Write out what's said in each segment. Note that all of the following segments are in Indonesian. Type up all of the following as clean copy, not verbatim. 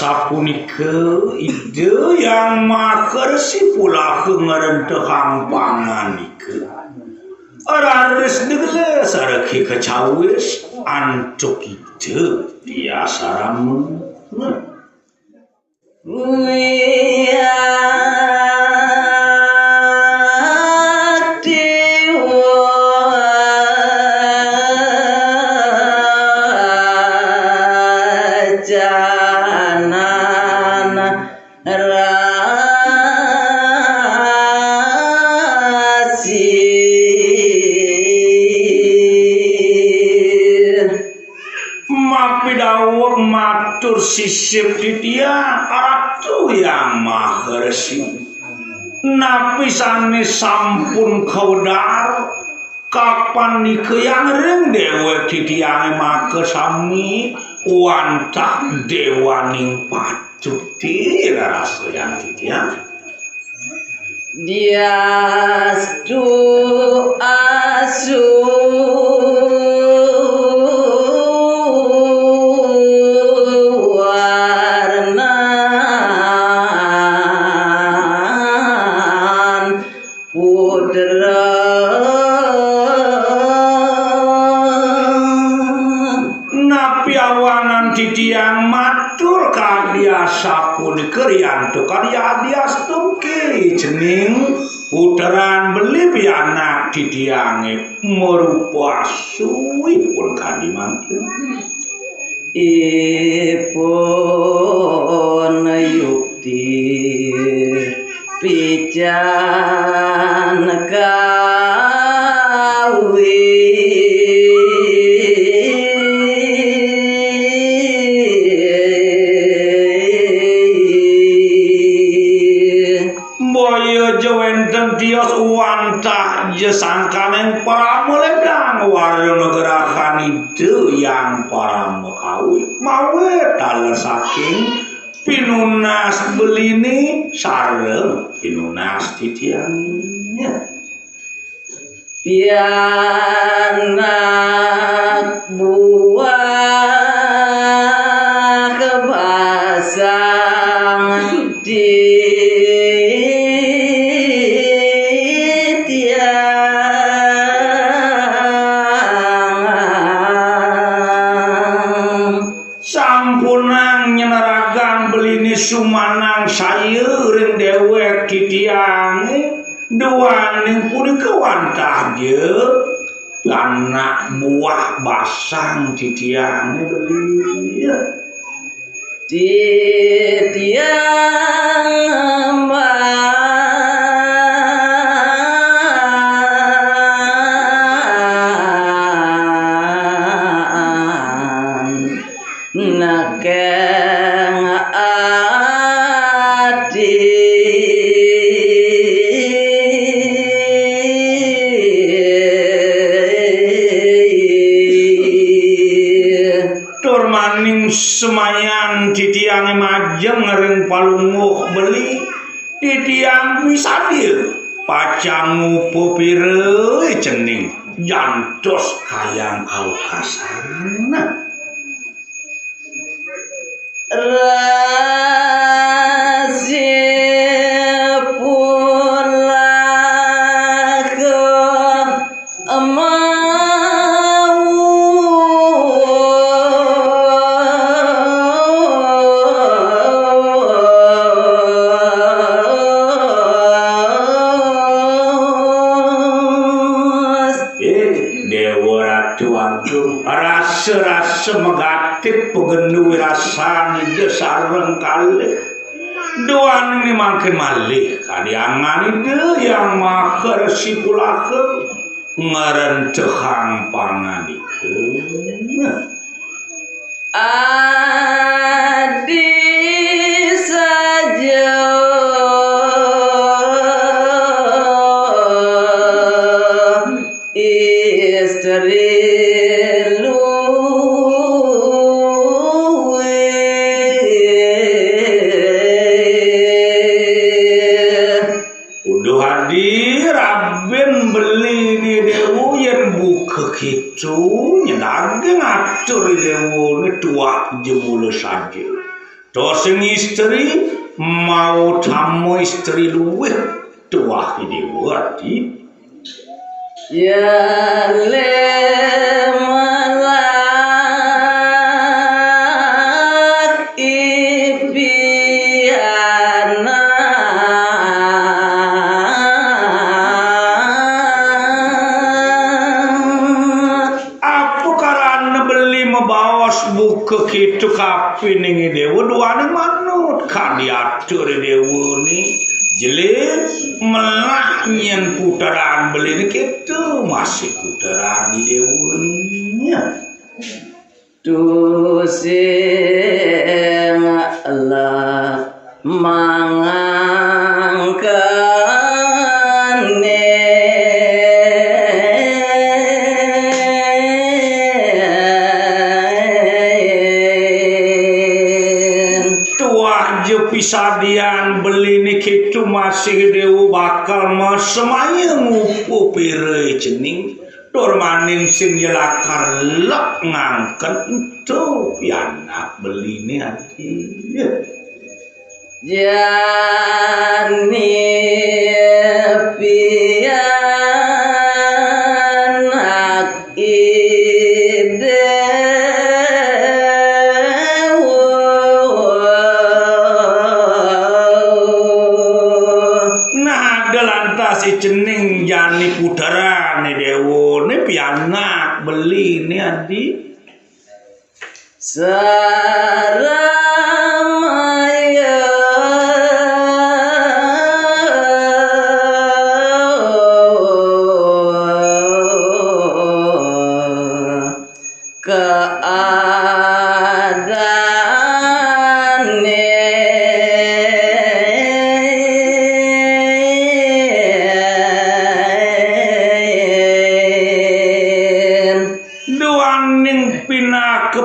Sapunike ide yang maker si pula ngerentehang panganike araris degle sareki kecawis ancuk ide biasa ramun sisip di dia aratu yang mahersi napisane sampun kaudar kapan nikeyang reng dewe di dia make sami wantah dewaning patuti rasa yang di dia stu asu yang matur karya sapun kerian tu karya dia stuki jening udaran beli pianak di diange merupa suwi pun kadi mangkin ipun yukti pijan kawi Dios wantah jesangkanen para meledang warna gerakan itu yang para mekawi mawe taler saking pinunas belini sareng pinunas titiannya pianak buah kebasang di sumanang sayeureun dewek di tiange duaning pun kewantah ge anak buah basang di tiange beli di tiang semayan di tiang majeng ngering palunguh beli di tiang misadir pacangu popire cening jantos kayang kau kasarna rasa megatik pegendu rasani desareng kalih doan ini makin malih kadiangan itu yang maker si pulakeun ngaran cehang pangadikeun. Adi saja istri udah hadir Raben beli ni dewu yang buka kicu nyedagang atur dewu ni tua jemula saja dosen istri mau tamu istri luwih tua dewu hati ya lemalak ibiana apa karena beli membawas buka kitu kapi nih dewu dua ni manut kadiatur dewu ni jelek melah nyen putaran beli ni kitu masih putaran dewu ni tusing Allah mangangkane tua je pisadian beli ni kitu masih dewu bakal masemayang ngupu pire cening dormaning sing jelakar lek ngangkat itu pianak beli ni hati jani pianak nah delantas si cening jani putaran ni dewu ni pianak beli ni adi saramaya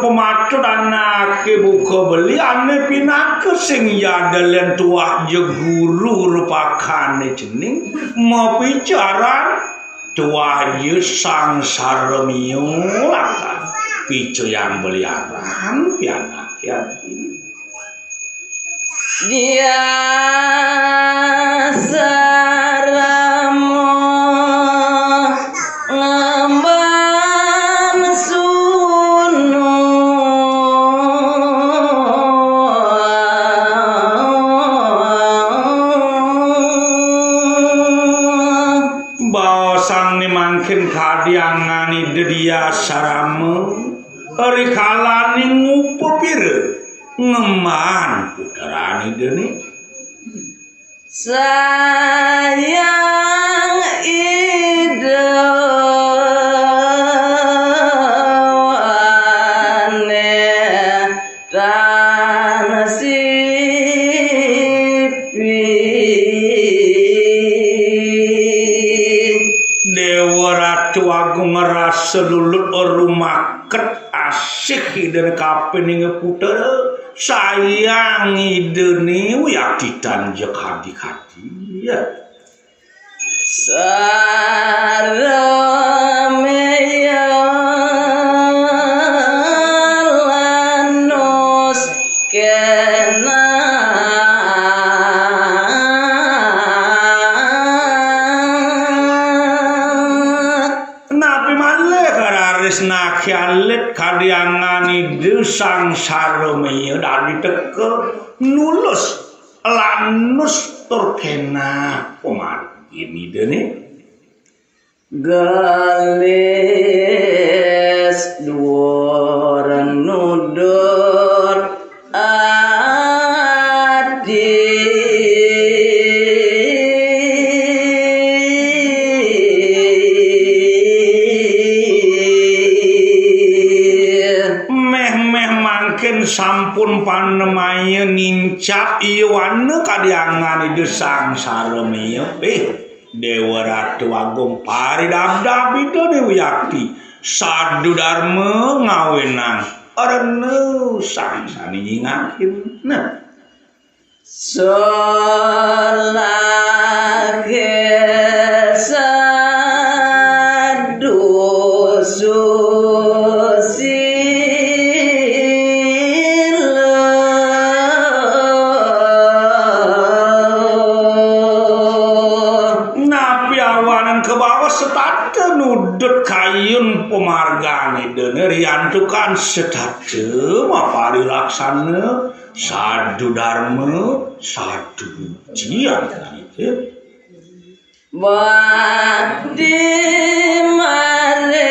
pematud anak buka beli ane pinak sing yadelen tua je guru rupakane cening mau bicara tua je sang saremiyo laka picu yang beliaran pianak ya dia saramo ngamban sunu bawa sang ni mangkin kadiangani dia saramo ori kalani ngupu pire ngeman putarani deni sayang idawane tanasipi Dewa Ratu Agung ngerasa lulut rumah ket asik dan kapan ini putar sayang ide ni yakitan je kadi-kadi ya Saramaya lanos kena napi malah kararis nakyalit kadiangani desang saromaya dari teke nulus lanus turkena pemar ini dene galis dua nudut adi sampun panemaya nincap ieu wana kadiangan ieu sangsara meuh Dewa Ratu Agung paridabdab itu Dewi Yakti sadu dharma ngawenang arena sangsani nyingakin nah solage sadu nudut kayun pemargane dener yantukan setate mapari laksana sadu dharma sadu jian gitu bakti mare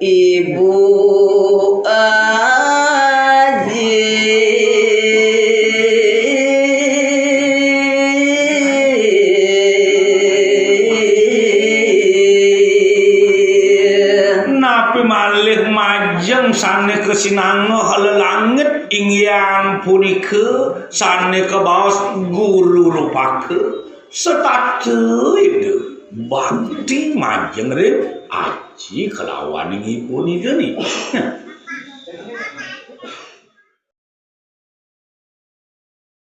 ibu sane kesinanga hal langit ingyan punika sane kebawas guru rupake setate itu bakti majeng re aji kelawan ingipun itu nih